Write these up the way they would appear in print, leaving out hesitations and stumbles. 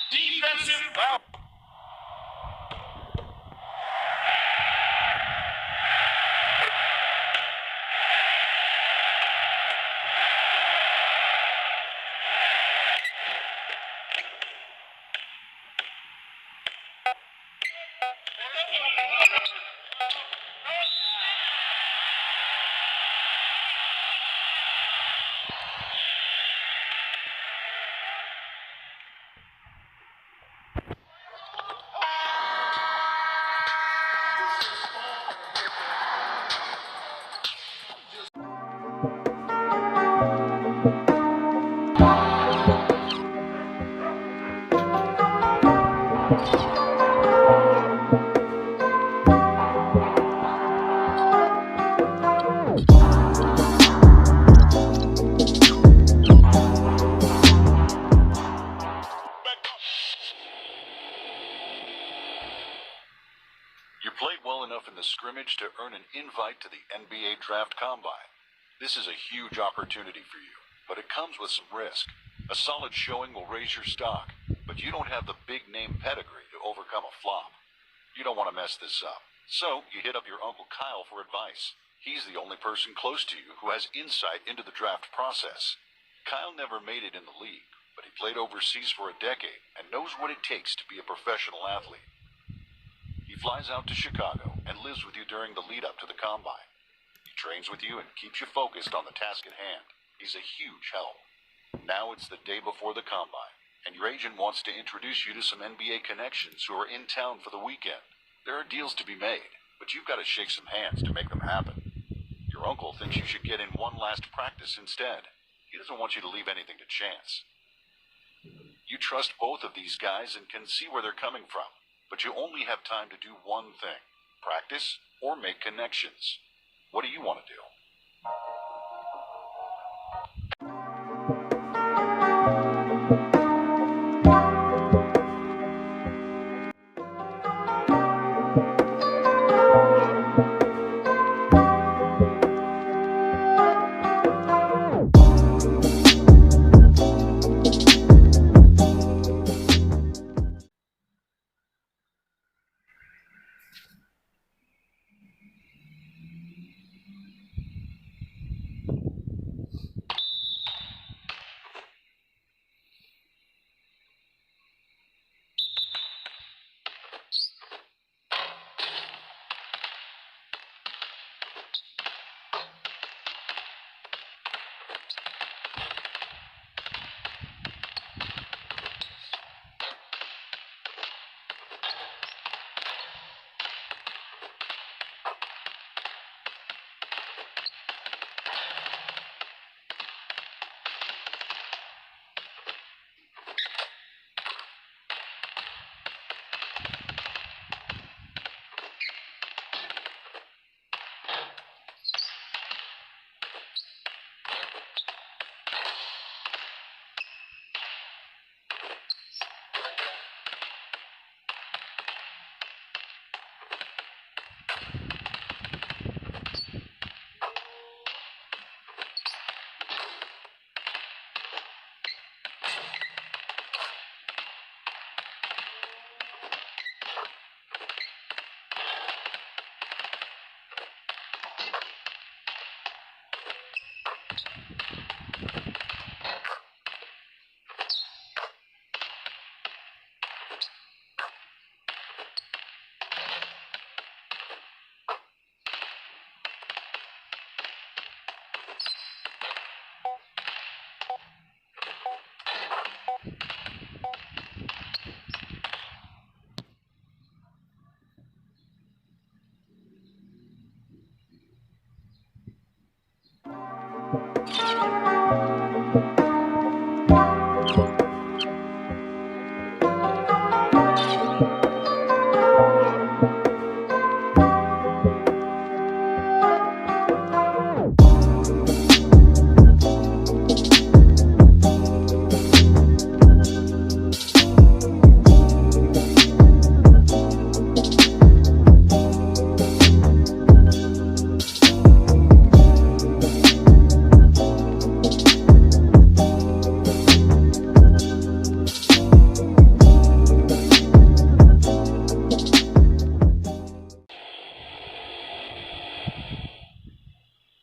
Defensive foul. You played well enough in the scrimmage to earn an invite to the NBA Draft Combine. This is a huge opportunity for you, but it comes with some risk. A solid showing will raise your stock, but you don't have the big-name pedigree to overcome a flop. You don't want to mess this up, so you hit up your Uncle Kyle for advice. He's the only person close to you who has insight into the draft process. Kyle never made it in the league, but he played overseas for a decade and knows what it takes to be a professional athlete. He flies out to Chicago and lives with you during the lead-up to the Combine. He trains with you and keeps you focused on the task at hand. He's a huge help. Now it's the day before the Combine, and your agent wants to introduce you to some NBA connections who are in town for the weekend. There are deals to be made, but you've got to shake some hands to make them happen. Your uncle thinks you should get in one last practice instead. He doesn't want you to leave anything to chance. You trust both of these guys and can see where they're coming from, but you only have time to do one thing: practice or make connections. What do you want to do?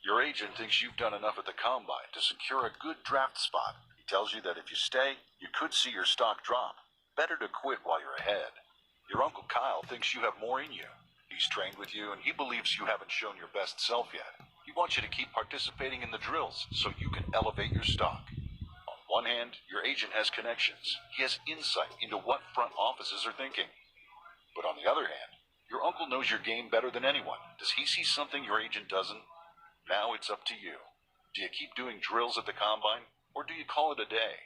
Your agent thinks you've done enough at the combine to secure a good draft spot. He tells you that if you stay, you could see your stock drop. Better to quit while you're ahead. Your Uncle Kyle thinks you have more in you. He's trained with you and he believes you haven't shown your best self yet. He wants you to keep participating in the drills so you can elevate your stock. On one hand, your agent has connections. He has insight into what front offices are thinking. But on the other hand, your uncle knows your game better than anyone. Does he see something your agent doesn't? Now it's up to you. Do you keep doing drills at the combine, or do you call it a day?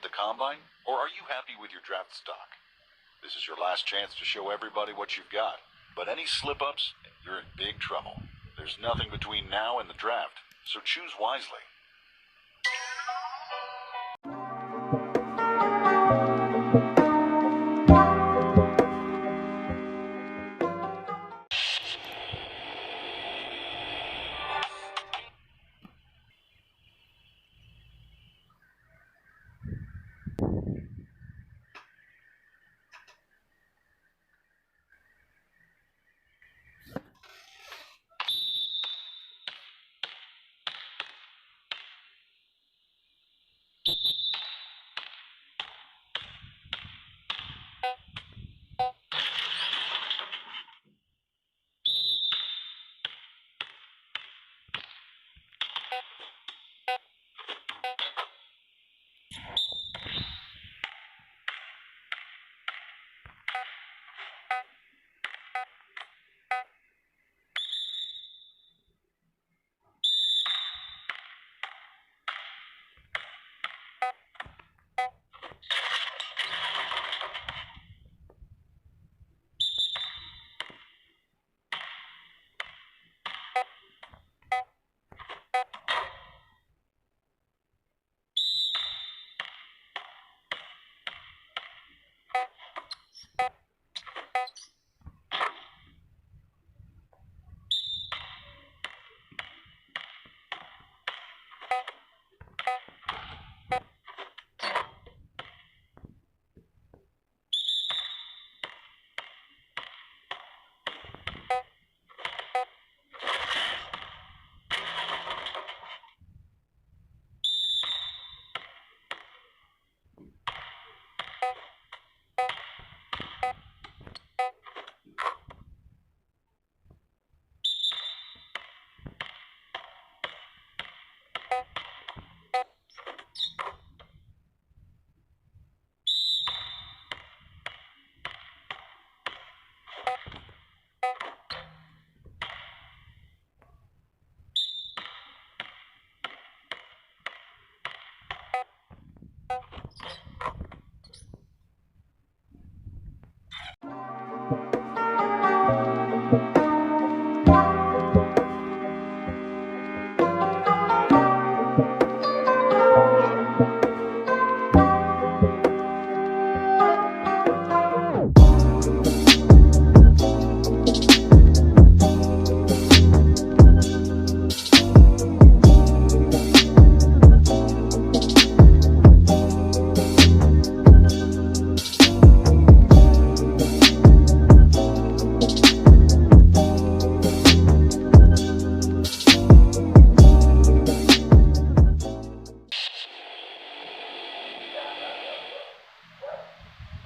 at the combine, or are you happy with your draft stock? This is your last chance to show everybody what you've got, but any slip-ups, and you're in big trouble. There's nothing between now and the draft, so choose wisely.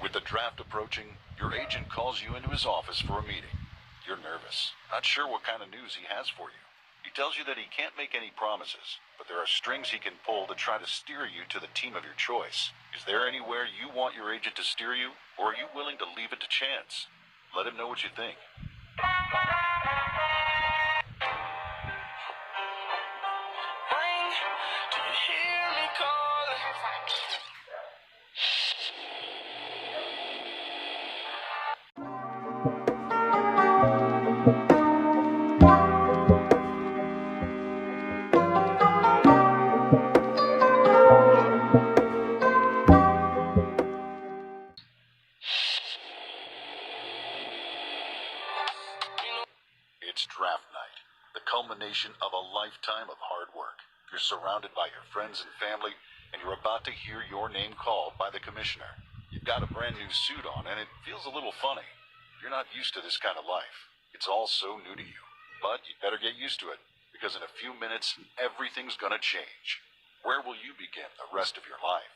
With the draft approaching, your agent calls you into his office for a meeting. You're nervous, not sure what kind of news he has for you. He tells you that he can't make any promises, but there are strings he can pull to try to steer you to the team of your choice. Is there anywhere you want your agent to steer you, or are you willing to leave it to chance? Let him know what you think. Do you hear me calling? It's draft night, the culmination of a lifetime of hard work. You're surrounded by your friends and family, and you're about to hear your name called by the commissioner. You've got a brand new suit on, and it feels a little funny. You're not used to this kind of life. It's all so new to you. But you'd better get used to it, because in a few minutes, everything's gonna change. Where will you begin the rest of your life?